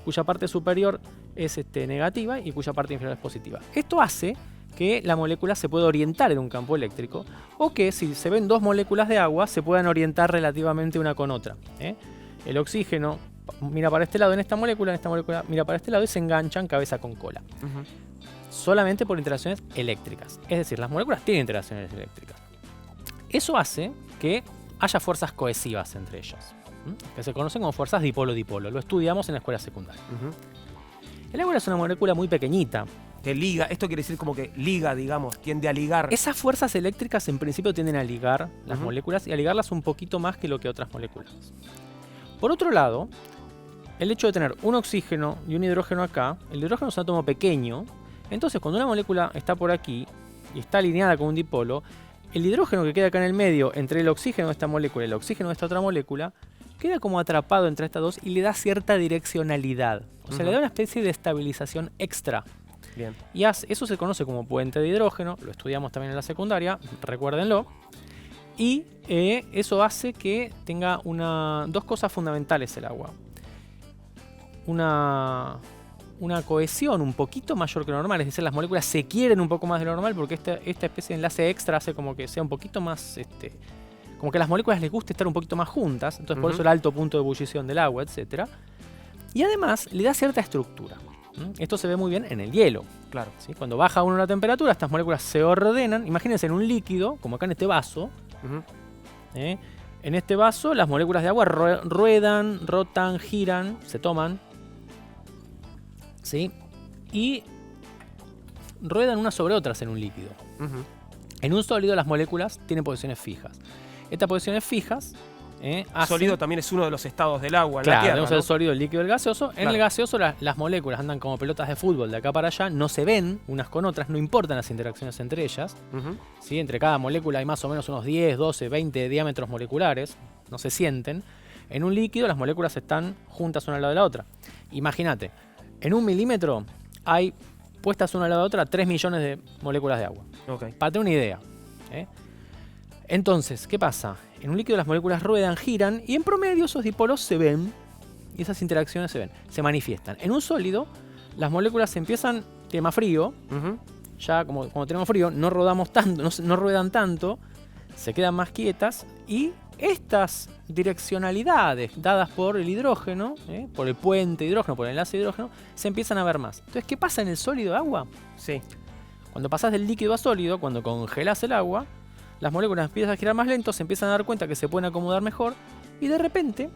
Speaker 6: cuya parte superior es negativa y cuya parte inferior es positiva. Esto hace que la molécula se pueda orientar en un campo eléctrico, o que si se ven dos moléculas de agua se puedan orientar relativamente una con otra. El oxígeno mira para este lado en esta molécula mira para este lado y se enganchan cabeza con cola. Solamente por interacciones eléctricas. Es decir, las moléculas tienen interacciones eléctricas. Eso hace que haya fuerzas cohesivas entre ellas, que se conocen como fuerzas dipolo-dipolo. Lo estudiamos en la escuela secundaria. El agua es una molécula muy pequeñita.
Speaker 1: Que liga, esto quiere decir como que liga, digamos, tiende a ligar.
Speaker 6: Esas fuerzas eléctricas en principio tienden a ligar las moléculas y a ligarlas un poquito más que lo que otras moléculas. Por otro lado, el hecho de tener un oxígeno y un hidrógeno acá, el hidrógeno es un átomo pequeño. Entonces, cuando una molécula está por aquí y está alineada con un dipolo, el hidrógeno que queda acá en el medio entre el oxígeno de esta molécula y el oxígeno de esta otra molécula queda como atrapado entre estas dos y le da cierta direccionalidad. O sea, le da una especie de estabilización extra.
Speaker 1: Bien.
Speaker 6: Y eso se conoce como puente de hidrógeno, lo estudiamos también en la secundaria, recuérdenlo. Y eso hace que tenga dos cosas fundamentales el agua. Una cohesión un poquito mayor que lo normal, es decir, las moléculas se quieren un poco más de lo normal porque esta especie de enlace extra hace como que sea un poquito más, como que a las moléculas les guste estar un poquito más juntas, entonces por eso el alto punto de ebullición del agua, etc. Y además le da cierta estructura. Esto se ve muy bien en el hielo.
Speaker 1: Claro.
Speaker 6: ¿Sí? Cuando baja uno la temperatura, estas moléculas se ordenan. Imagínense en un líquido, como acá en este vaso. En este vaso las moléculas de agua ruedan, rotan, giran, se toman. ¿Sí? Y ruedan unas sobre otras en un líquido. En un sólido las moléculas tienen posiciones fijas. Estas posiciones fijas
Speaker 1: Sólido también es uno de los estados del agua en
Speaker 6: claro,
Speaker 1: la Tierra,
Speaker 6: tenemos
Speaker 1: ¿no?
Speaker 6: el sólido, el líquido y el gaseoso.
Speaker 1: Claro.
Speaker 6: En el gaseoso las moléculas andan como pelotas de fútbol de acá para allá, no se ven unas con otras, no importan las interacciones entre ellas. ¿Sí? Entre cada molécula hay más o menos unos 10, 12, 20 diámetros moleculares, no se sienten. En un líquido las moléculas están juntas una al lado de la otra. Imagínate, en 1 milímetro hay puestas una al lado de la otra 3 millones de moléculas de agua.
Speaker 1: Okay.
Speaker 6: Para tener una idea. Entonces, ¿qué pasa? En un líquido las moléculas ruedan, giran y en promedio esos dipolos se ven y esas interacciones se manifiestan. En un sólido las moléculas empiezan, tema frío, ya como cuando tenemos frío no rodamos tanto, no ruedan tanto, se quedan más quietas y estas direccionalidades dadas por el hidrógeno, por el puente de hidrógeno, por el enlace de hidrógeno, se empiezan a ver más. Entonces, ¿qué pasa en el sólido de agua?
Speaker 1: Sí.
Speaker 6: Cuando pasás del líquido a sólido, cuando congelás el agua, las moléculas empiezan a girar más lento, se empiezan a dar cuenta que se pueden acomodar mejor y de repente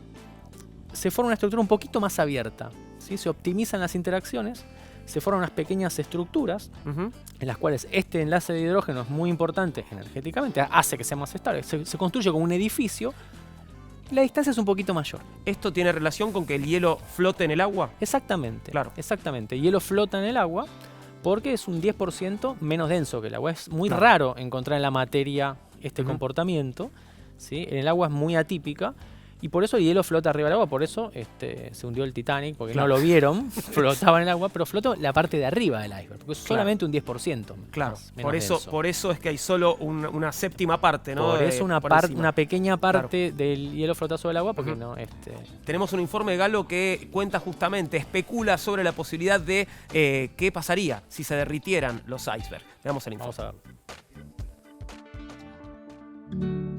Speaker 6: se forma una estructura un poquito más abierta, ¿sí? Se optimizan las interacciones, se forman unas pequeñas estructuras en las cuales este enlace de hidrógeno es muy importante energéticamente, hace que sea más estable, se construye como un edificio, la distancia es un poquito mayor.
Speaker 1: ¿Esto tiene relación con que el hielo flote en el agua?
Speaker 6: Exactamente,
Speaker 1: claro.
Speaker 6: Exactamente. El hielo flota en el agua porque es un 10% menos denso que el agua. Es muy raro encontrar en la materia este comportamiento, ¿sí? En el agua es muy atípica. Y por eso el hielo flota arriba del agua, por eso se hundió el Titanic, porque no lo vieron, flotaba en el agua, pero flotó la parte de arriba del iceberg, porque es solamente un 10%.
Speaker 1: Claro,
Speaker 6: menos
Speaker 1: por eso es que hay solo una séptima parte, ¿no?
Speaker 6: Por eso una pequeña parte del hielo flota sobre el agua, porque no...
Speaker 1: Tenemos un informe, Galo, que cuenta justamente, especula sobre la posibilidad de qué pasaría si se derritieran los icebergs. Veamos el informe.
Speaker 6: Vamos a ver.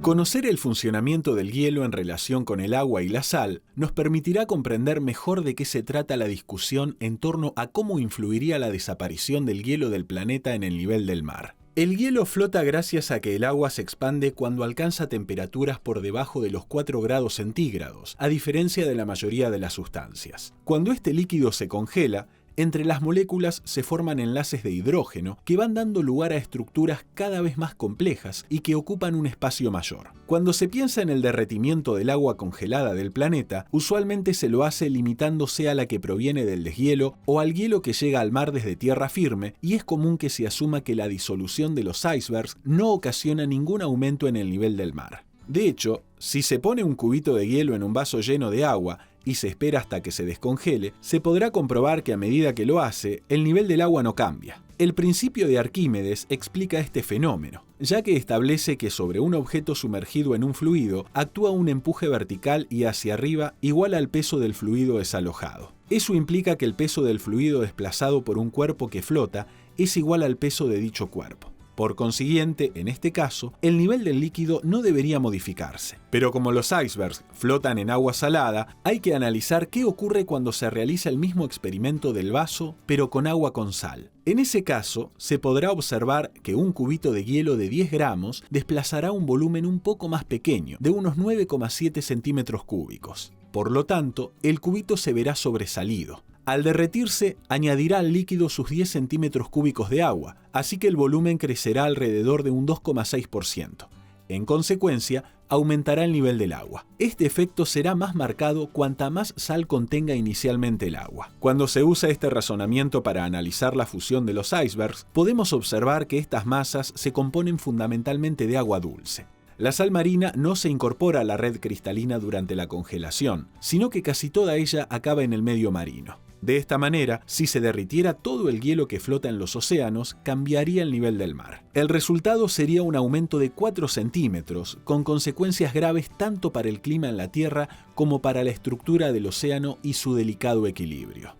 Speaker 3: Conocer el funcionamiento del hielo en relación con el agua y la sal nos permitirá comprender mejor de qué se trata la discusión en torno a cómo influiría la desaparición del hielo del planeta en el nivel del mar. El hielo flota gracias a que el agua se expande cuando alcanza temperaturas por debajo de los 4 grados centígrados, a diferencia de la mayoría de las sustancias. Cuando este líquido se congela, entre las moléculas se forman enlaces de hidrógeno que van dando lugar a estructuras cada vez más complejas y que ocupan un espacio mayor. Cuando se piensa en el derretimiento del agua congelada del planeta, usualmente se lo hace limitándose a la que proviene del deshielo o al hielo que llega al mar desde tierra firme, y es común que se asuma que la disolución de los icebergs no ocasiona ningún aumento en el nivel del mar. De hecho, si se pone un cubito de hielo en un vaso lleno de agua y se espera hasta que se descongele, se podrá comprobar que a medida que lo hace, el nivel del agua no cambia. El principio de Arquímedes explica este fenómeno, ya que establece que sobre un objeto sumergido en un fluido actúa un empuje vertical y hacia arriba igual al peso del fluido desalojado. Eso implica que el peso del fluido desplazado por un cuerpo que flota es igual al peso de dicho cuerpo. Por consiguiente, en este caso, el nivel del líquido no debería modificarse. Pero como los icebergs flotan en agua salada, hay que analizar qué ocurre cuando se realiza el mismo experimento del vaso, pero con agua con sal. En ese caso, se podrá observar que un cubito de hielo de 10 gramos desplazará un volumen un poco más pequeño, de unos 9,7 centímetros cúbicos. Por lo tanto, el cubito se verá sobresalido. Al derretirse, añadirá al líquido sus 10 centímetros cúbicos de agua, así que el volumen crecerá alrededor de un 2,6%. En consecuencia, aumentará el nivel del agua. Este efecto será más marcado cuanta más sal contenga inicialmente el agua. Cuando se usa este razonamiento para analizar la fusión de los icebergs, podemos observar que estas masas se componen fundamentalmente de agua dulce. La sal marina no se incorpora a la red cristalina durante la congelación, sino que casi toda ella acaba en el medio marino. De esta manera, si se derritiera todo el hielo que flota en los océanos, cambiaría el nivel del mar. El resultado sería un aumento de 4 centímetros, con consecuencias graves tanto para el clima en la Tierra como para la estructura del océano y su delicado equilibrio.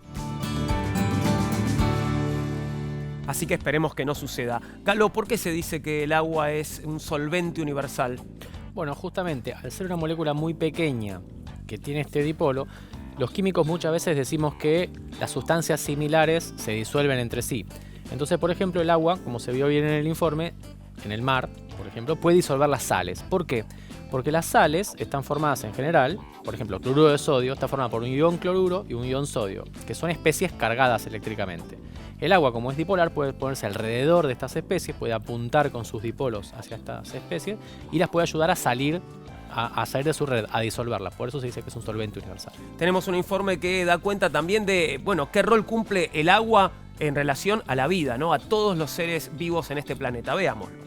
Speaker 1: Así que esperemos que no suceda. Galo, ¿por qué se dice que el agua es un solvente universal?
Speaker 6: Bueno, justamente, al ser una molécula muy pequeña que tiene este dipolo, los químicos muchas veces decimos que las sustancias similares se disuelven entre sí. Entonces, por ejemplo, el agua, como se vio bien en el informe, en el mar, por ejemplo, puede disolver las sales. ¿Por qué? Porque las sales están formadas en general, por ejemplo, cloruro de sodio está formado por un ion cloruro y un ion sodio, que son especies cargadas eléctricamente. El agua, como es dipolar, puede ponerse alrededor de estas especies, puede apuntar con sus dipolos hacia estas especies y las puede ayudar a salir de su red, a disolverlas. Por eso se dice que es un solvente universal.
Speaker 1: Tenemos un informe que da cuenta también de, qué rol cumple el agua en relación a la vida, ¿no? A todos los seres vivos en este planeta. Veámoslo.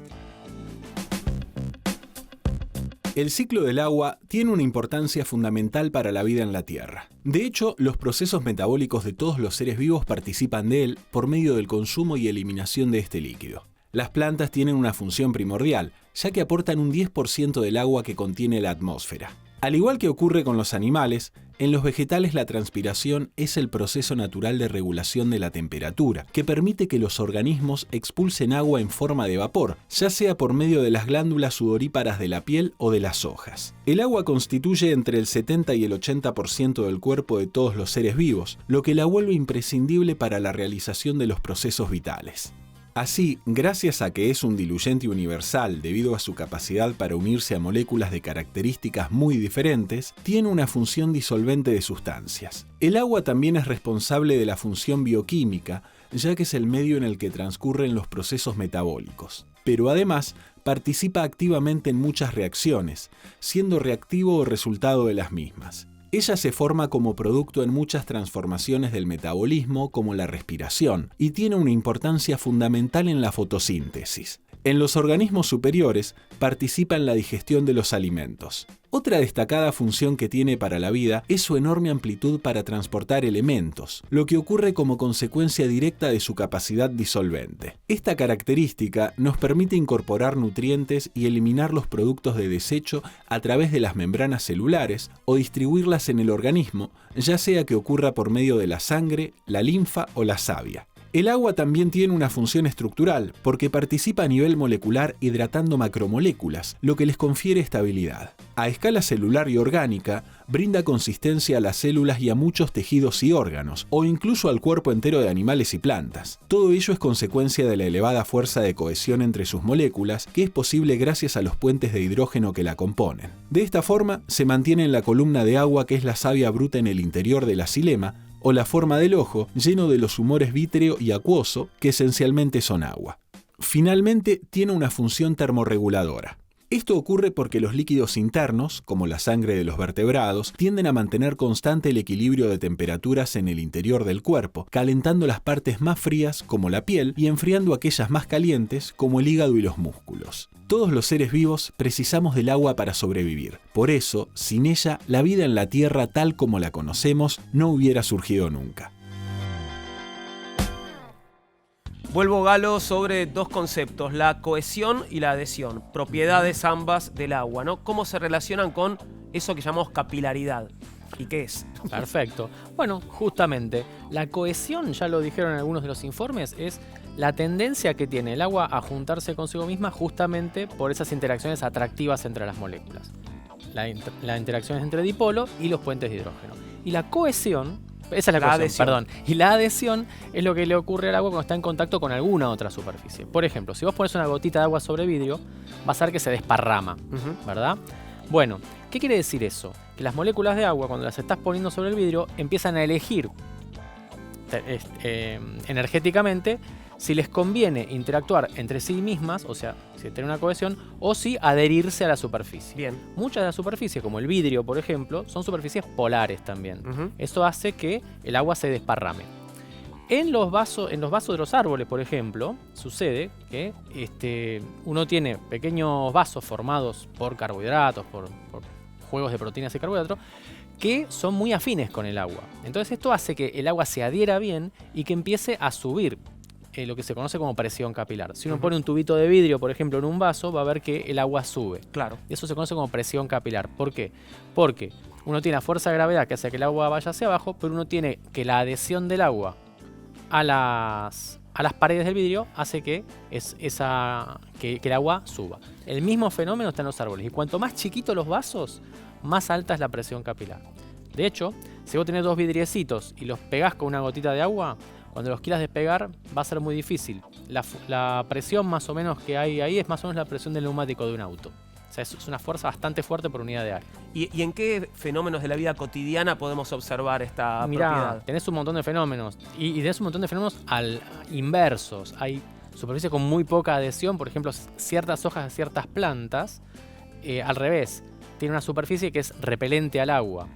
Speaker 3: El ciclo del agua tiene una importancia fundamental para la vida en la Tierra. De hecho, los procesos metabólicos de todos los seres vivos participan de él por medio del consumo y eliminación de este líquido. Las plantas tienen una función primordial, ya que aportan un 10% del agua que contiene la atmósfera. Al igual que ocurre con los animales, en los vegetales la transpiración es el proceso natural de regulación de la temperatura, que permite que los organismos expulsen agua en forma de vapor, ya sea por medio de las glándulas sudoríparas de la piel o de las hojas. El agua constituye entre el 70 y el 80% del cuerpo de todos los seres vivos, lo que la vuelve imprescindible para la realización de los procesos vitales. Así, gracias a que es un diluyente universal debido a su capacidad para unirse a moléculas de características muy diferentes, tiene una función disolvente de sustancias. El agua también es responsable de la función bioquímica, ya que es el medio en el que transcurren los procesos metabólicos. Pero además, participa activamente en muchas reacciones, siendo reactivo o resultado de las mismas. Ella se forma como producto en muchas transformaciones del metabolismo, como la respiración, y tiene una importancia fundamental en la fotosíntesis. En los organismos superiores, participa en la digestión de los alimentos. Otra destacada función que tiene para la vida es su enorme amplitud para transportar elementos, lo que ocurre como consecuencia directa de su capacidad disolvente. Esta característica nos permite incorporar nutrientes y eliminar los productos de desecho a través de las membranas celulares o distribuirlas en el organismo, ya sea que ocurra por medio de la sangre, la linfa o la savia. El agua también tiene una función estructural, porque participa a nivel molecular hidratando macromoléculas, lo que les confiere estabilidad. A escala celular y orgánica, brinda consistencia a las células y a muchos tejidos y órganos, o incluso al cuerpo entero de animales y plantas. Todo ello es consecuencia de la elevada fuerza de cohesión entre sus moléculas, que es posible gracias a los puentes de hidrógeno que la componen. De esta forma, se mantiene en la columna de agua que es la savia bruta en el interior de la xilema, o la forma del ojo, lleno de los humores vítreo y acuoso, que esencialmente son agua. Finalmente, tiene una función termorreguladora. Esto ocurre porque los líquidos internos, como la sangre de los vertebrados, tienden a mantener constante el equilibrio de temperaturas en el interior del cuerpo, calentando las partes más frías, como la piel, y enfriando aquellas más calientes, como el hígado y los músculos. Todos los seres vivos precisamos del agua para sobrevivir. Por eso, sin ella, la vida en la Tierra tal como la conocemos no hubiera surgido nunca.
Speaker 1: Vuelvo, Galo, sobre dos conceptos, la cohesión y la adhesión, propiedades ambas del agua, ¿no? ¿Cómo se relacionan con eso que llamamos capilaridad? ¿Y qué es?
Speaker 6: Perfecto. Bueno, justamente, la cohesión, ya lo dijeron en algunos de los informes, es la tendencia que tiene el agua a juntarse consigo misma justamente por esas interacciones atractivas entre las moléculas. La interacción es entre dipolo y los puentes de hidrógeno. Y la cohesión... Esa es la cohesión, perdón. Y la adhesión es lo que le ocurre al agua cuando está en contacto con alguna otra superficie. Por ejemplo, si vos pones una gotita de agua sobre vidrio, vas a ver que se desparrama, ¿verdad? Bueno, ¿qué quiere decir eso? Que las moléculas de agua, cuando las estás poniendo sobre el vidrio, empiezan a elegir energéticamente si les conviene interactuar entre sí mismas, o sea, si tener una cohesión, o si adherirse a la superficie.
Speaker 1: Bien.
Speaker 6: Muchas de las superficies, como el vidrio, por ejemplo, son superficies polares también. Esto hace que el agua se desparrame. En los vasos de los árboles, por ejemplo, sucede que uno tiene pequeños vasos formados por carbohidratos, por juegos de proteínas y carbohidratos, que son muy afines con el agua. Entonces esto hace que el agua se adhiera bien y que empiece a subir lo que se conoce como presión capilar. Si uno pone un tubito de vidrio, por ejemplo, en un vaso, va a ver que el agua sube.
Speaker 1: Claro.
Speaker 6: Eso se conoce como presión capilar. ¿Por qué? Porque uno tiene la fuerza de gravedad que hace que el agua vaya hacia abajo, pero uno tiene que la adhesión del agua a las paredes del vidrio hace que el agua suba. El mismo fenómeno está en los árboles. Y cuanto más chiquitos los vasos, más alta es la presión capilar. De hecho, si vos tenés dos vidriecitos y los pegás con una gotita de agua, cuando los quieras despegar va a ser muy difícil. La presión más o menos que hay ahí es más o menos la presión del neumático de un auto. O sea, es una fuerza bastante fuerte por unidad de área.
Speaker 1: ¿Y en qué fenómenos de la vida cotidiana podemos observar esta propiedad?
Speaker 6: Tenés un montón de fenómenos. Y tenés un montón de fenómenos inversos. Hay superficies con muy poca adhesión. Por ejemplo, ciertas hojas de ciertas plantas, al revés, tiene una superficie que es repelente al agua.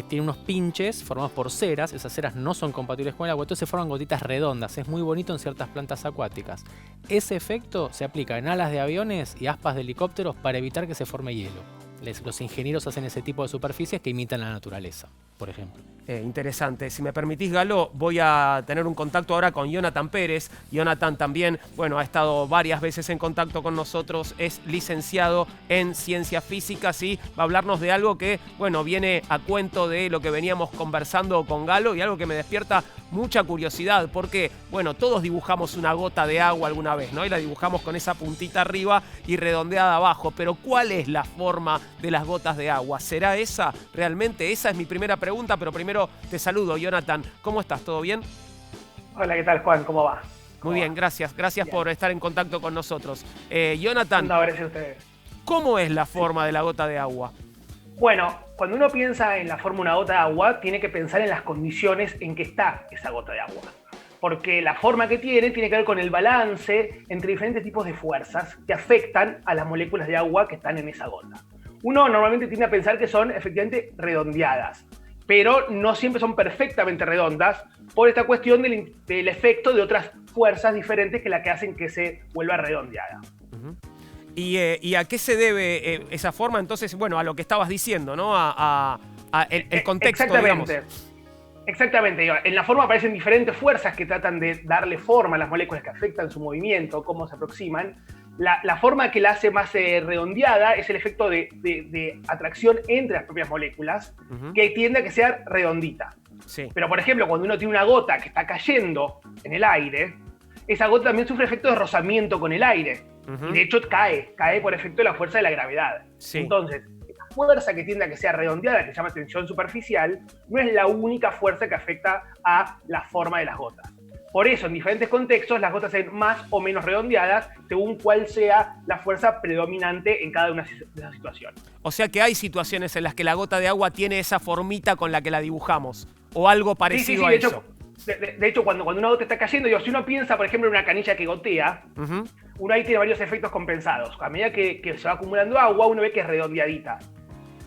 Speaker 6: Tiene unos pinches formados por ceras. Esas ceras no son compatibles con el agua, entonces se forman gotitas redondas. Es muy bonito en ciertas plantas acuáticas. Ese efecto se aplica en alas de aviones y aspas de helicópteros para evitar que se forme hielo. los ingenieros hacen ese tipo de superficies que imitan la naturaleza, por ejemplo.
Speaker 1: Interesante. Si me permitís, Galo, voy a tener un contacto ahora con Jonathan Pérez. Jonathan también, bueno, ha estado varias veces en contacto con nosotros, es licenciado en Ciencias Físicas y va a hablarnos de algo que, bueno, viene a cuento de lo que veníamos conversando con Galo y algo que me despierta mucha curiosidad, porque, bueno, todos dibujamos una gota de agua alguna vez, ¿no? Y la dibujamos con esa puntita arriba y redondeada abajo, pero ¿cuál es la forma de las gotas de agua? ¿Será esa realmente? Esa es mi primera pregunta, pero primero te saludo, Jonathan. ¿Cómo estás? ¿Todo bien?
Speaker 7: Hola, ¿qué tal, Juan? ¿Cómo va?
Speaker 1: Muy bien, gracias. Gracias por estar en contacto con nosotros. Jonathan,
Speaker 7: No, gracias a ustedes.
Speaker 1: ¿cómo es la forma de la gota de agua?
Speaker 7: Bueno, cuando uno piensa en la forma de una gota de agua, tiene que pensar en las condiciones en que está esa gota de agua. Porque la forma que tiene que ver con el balance entre diferentes tipos de fuerzas que afectan a las moléculas de agua que están en esa gota. Uno normalmente tiende a pensar que son efectivamente redondeadas, pero no siempre son perfectamente redondas por esta cuestión del efecto de otras fuerzas diferentes que la que hacen que se vuelva redondeada.
Speaker 1: Uh-huh. ¿Y a qué se debe esa forma? Entonces, bueno, a lo que estabas diciendo, ¿no? El contexto,
Speaker 7: exactamente.
Speaker 1: Digamos.
Speaker 7: Exactamente. En la forma aparecen diferentes fuerzas que tratan de darle forma a las moléculas que afectan su movimiento, cómo se aproximan. La forma que la hace más redondeada es el efecto de atracción entre las propias moléculas, uh-huh, que tiende a que sea redondita.
Speaker 1: Sí.
Speaker 7: Pero, por ejemplo, cuando uno tiene una gota que está cayendo en el aire, esa gota también sufre efecto de rozamiento con el aire. Uh-huh. Y de hecho cae por efecto de la fuerza de la gravedad.
Speaker 1: Sí.
Speaker 7: Entonces, la fuerza que tiende a que sea redondeada, que se llama tensión superficial, no es la única fuerza que afecta a la forma de las gotas. Por eso, en diferentes contextos, las gotas se ven más o menos redondeadas según cuál sea la fuerza predominante en cada una de esas situaciones.
Speaker 1: O sea que hay situaciones en las que la gota de agua tiene esa formita con la que la dibujamos, o algo parecido a eso.
Speaker 7: De hecho, cuando una gota está cayendo, si uno piensa, por ejemplo, en una canilla que gotea, uh-huh, uno ahí tiene varios efectos compensados. A medida que se va acumulando agua, uno ve que es redondeadita.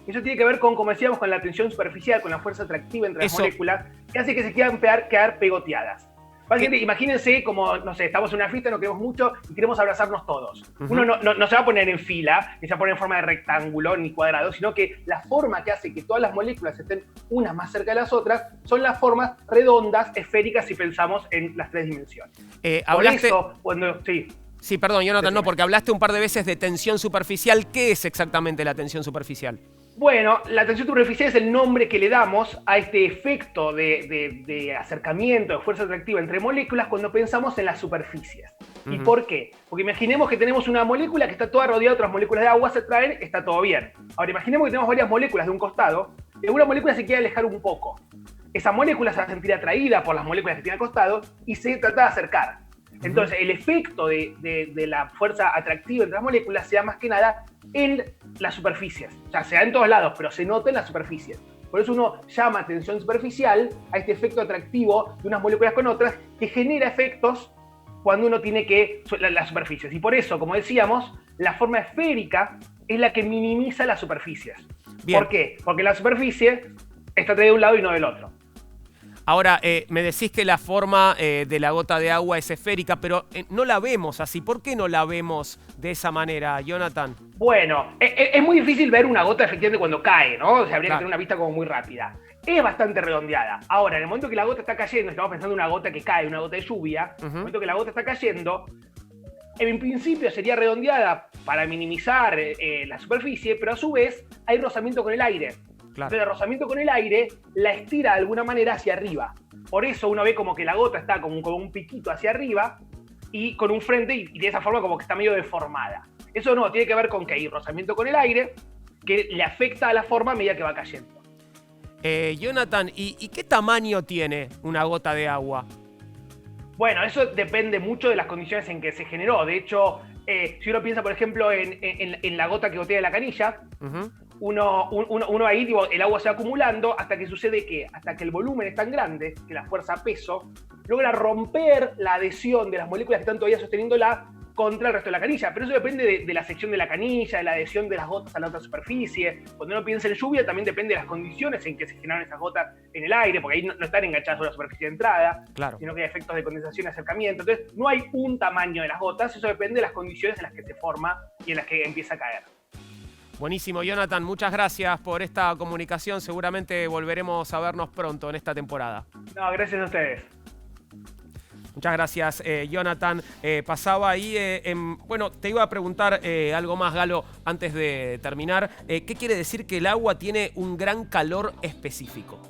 Speaker 7: Eso tiene que ver con, como decíamos, con la tensión superficial, con la fuerza atractiva entre las moléculas, que hace que se quieran quedar pegoteadas. Básicamente, imagínense como, no sé, estamos en una fiesta, nos queremos mucho y queremos abrazarnos todos. Uh-huh. Uno no se va a poner en fila, ni se va a poner en forma de rectángulo ni cuadrado, sino que la forma que hace que todas las moléculas estén unas más cerca de las otras son las formas redondas, esféricas, si pensamos en las tres dimensiones.
Speaker 1: Hablaste...
Speaker 7: Por eso, cuando...
Speaker 1: Sí, perdón, Jonathan, no, porque hablaste un par de veces de tensión superficial. ¿Qué es exactamente la tensión superficial?
Speaker 7: Bueno, la tensión superficial es el nombre que le damos a este efecto de acercamiento, de fuerza atractiva entre moléculas cuando pensamos en las superficies. Uh-huh. ¿Y por qué? Porque imaginemos que tenemos una molécula que está toda rodeada de otras moléculas de agua, se atraen, está todo bien. Ahora imaginemos que tenemos varias moléculas de un costado y una molécula se quiere alejar un poco. Esa molécula se va a sentir atraída por las moléculas que tiene al costado y se trata de acercar. Entonces, el efecto de la fuerza atractiva entre las moléculas se da más que nada en las superficies. O sea, se da en todos lados, pero se nota en las superficies. Por eso uno llama tensión superficial a este efecto atractivo de unas moléculas con otras que genera efectos cuando uno tiene las superficies. Y por eso, como decíamos, la forma esférica es la que minimiza las superficies. Bien. ¿Por qué? Porque la superficie está atraída de un lado y no del otro.
Speaker 1: Ahora, me decís que la forma de la gota de agua es esférica, pero no la vemos así. ¿Por qué no la vemos de esa manera, Jonathan?
Speaker 7: Bueno, es muy difícil ver una gota efectivamente cuando cae, ¿no? O sea, habría que tener una vista como muy rápida. Es bastante redondeada. Ahora, en el momento que la gota está cayendo, estamos pensando en una gota que cae, una gota de lluvia, en el momento que la gota está cayendo, en principio sería redondeada para minimizar la superficie, pero a su vez hay rozamiento con el aire. Claro. Entonces el rozamiento con el aire la estira de alguna manera hacia arriba. Por eso uno ve como que la gota está como un piquito hacia arriba y con un frente y de esa forma como que está medio deformada. Eso no, tiene que ver con que hay rozamiento con el aire que le afecta a la forma a medida que va cayendo.
Speaker 1: Jonathan, ¿y qué tamaño tiene una gota de agua?
Speaker 7: Bueno, eso depende mucho de las condiciones en que se generó. De hecho, si uno piensa, por ejemplo, en la gota que gotea de la canilla, uh-huh, uno ahí, digo, el agua se va acumulando hasta que sucede que, hasta que el volumen es tan grande, que la fuerza peso logra romper la adhesión de las moléculas que están todavía sosteniéndola contra el resto de la canilla. Pero eso depende de la sección de la canilla, de la adhesión de las gotas a la otra superficie. Cuando uno piensa en lluvia, también depende de las condiciones en que se generan esas gotas en el aire, porque ahí no están enganchadas a la superficie de entrada, claro, sino que hay efectos de condensación y acercamiento. Entonces, no hay un tamaño de las gotas, eso depende de las condiciones en las que se forma y en las que empieza a caer.
Speaker 1: Buenísimo, Jonathan, muchas gracias por esta comunicación. Seguramente volveremos a vernos pronto en esta temporada.
Speaker 7: No, gracias a ustedes.
Speaker 1: Muchas gracias, Jonathan. Pasaba ahí, bueno, te iba a preguntar algo más, Galo, antes de terminar. ¿Qué quiere decir que el agua tiene un gran calor específico?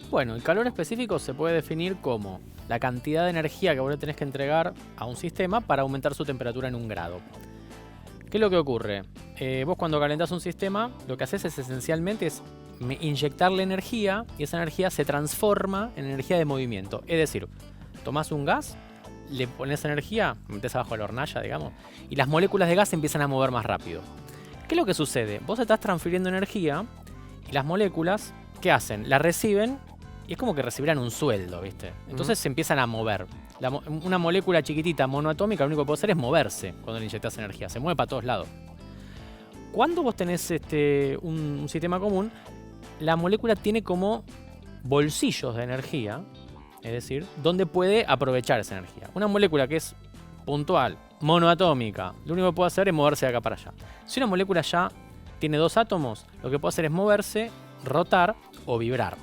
Speaker 6: Bueno, el calor específico se puede definir como la cantidad de energía que vos le tenés que entregar a un sistema para aumentar su temperatura en 1 grado. ¿Qué es lo que ocurre? Vos cuando calentás un sistema, lo que haces es esencialmente inyectarle energía y esa energía se transforma en energía de movimiento. Es decir, tomás un gas, le pones energía, metés abajo de la hornalla, digamos, y las moléculas de gas se empiezan a mover más rápido. ¿Qué es lo que sucede? Vos estás transfiriendo energía y las moléculas, ¿qué hacen? La reciben y es como que recibirán un sueldo, ¿viste? Entonces se empiezan a mover. Una molécula chiquitita monoatómica lo único que puede hacer es moverse cuando le inyectas energía. Se mueve para todos lados. Cuando vos tenés un sistema común, la molécula tiene como bolsillos de energía, es decir, donde puede aprovechar esa energía. Una molécula que es puntual, monoatómica, lo único que puede hacer es moverse de acá para allá. Si una molécula ya tiene 2 átomos, lo que puede hacer es moverse, rotar o vibrar.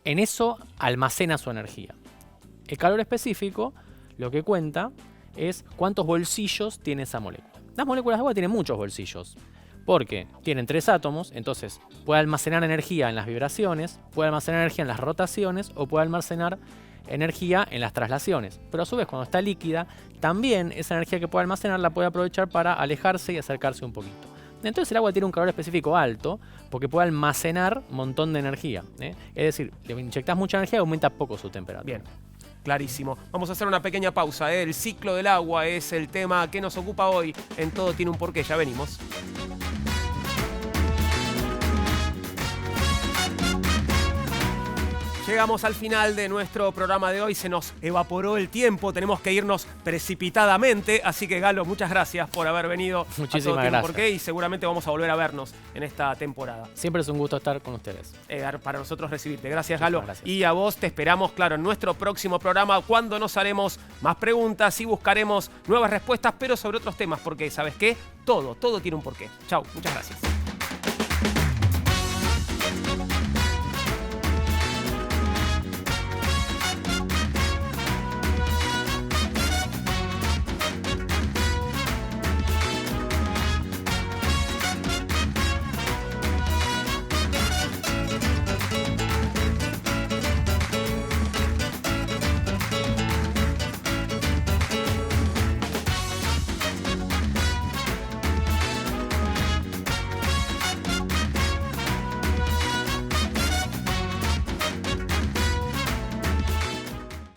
Speaker 6: En eso almacena su energía. El calor específico lo que cuenta es cuántos bolsillos tiene esa molécula. Las moléculas de agua tienen muchos bolsillos, porque tienen 3 átomos, entonces puede almacenar energía en las vibraciones, puede almacenar energía en las rotaciones o puede almacenar energía en las traslaciones. Pero a su vez, cuando está líquida, también esa energía que puede almacenar la puede aprovechar para alejarse y acercarse un poquito. Entonces el agua tiene un calor específico alto porque puede almacenar un montón de energía. Es decir, le inyectas mucha energía y aumenta poco su temperatura.
Speaker 1: Bien, clarísimo. Vamos a hacer una pequeña pausa. El ciclo del agua es el tema que nos ocupa hoy en Todo Tiene un Porqué. Ya venimos. Llegamos al final de nuestro programa de hoy, se nos evaporó el tiempo, tenemos que irnos precipitadamente, así que Galo, muchas gracias por haber venido.
Speaker 6: Muchísimas
Speaker 1: a Todo
Speaker 6: gracias.
Speaker 1: Por qué, y seguramente vamos a volver a vernos en esta temporada.
Speaker 6: Siempre es un gusto estar con ustedes.
Speaker 1: Para nosotros recibirte. Gracias, Galo.
Speaker 6: Gracias.
Speaker 1: Y a vos te esperamos, claro, en nuestro próximo programa, cuando nos haremos más preguntas y buscaremos nuevas respuestas, pero sobre otros temas, porque ¿sabes qué? Todo tiene un porqué. Chau, muchas gracias.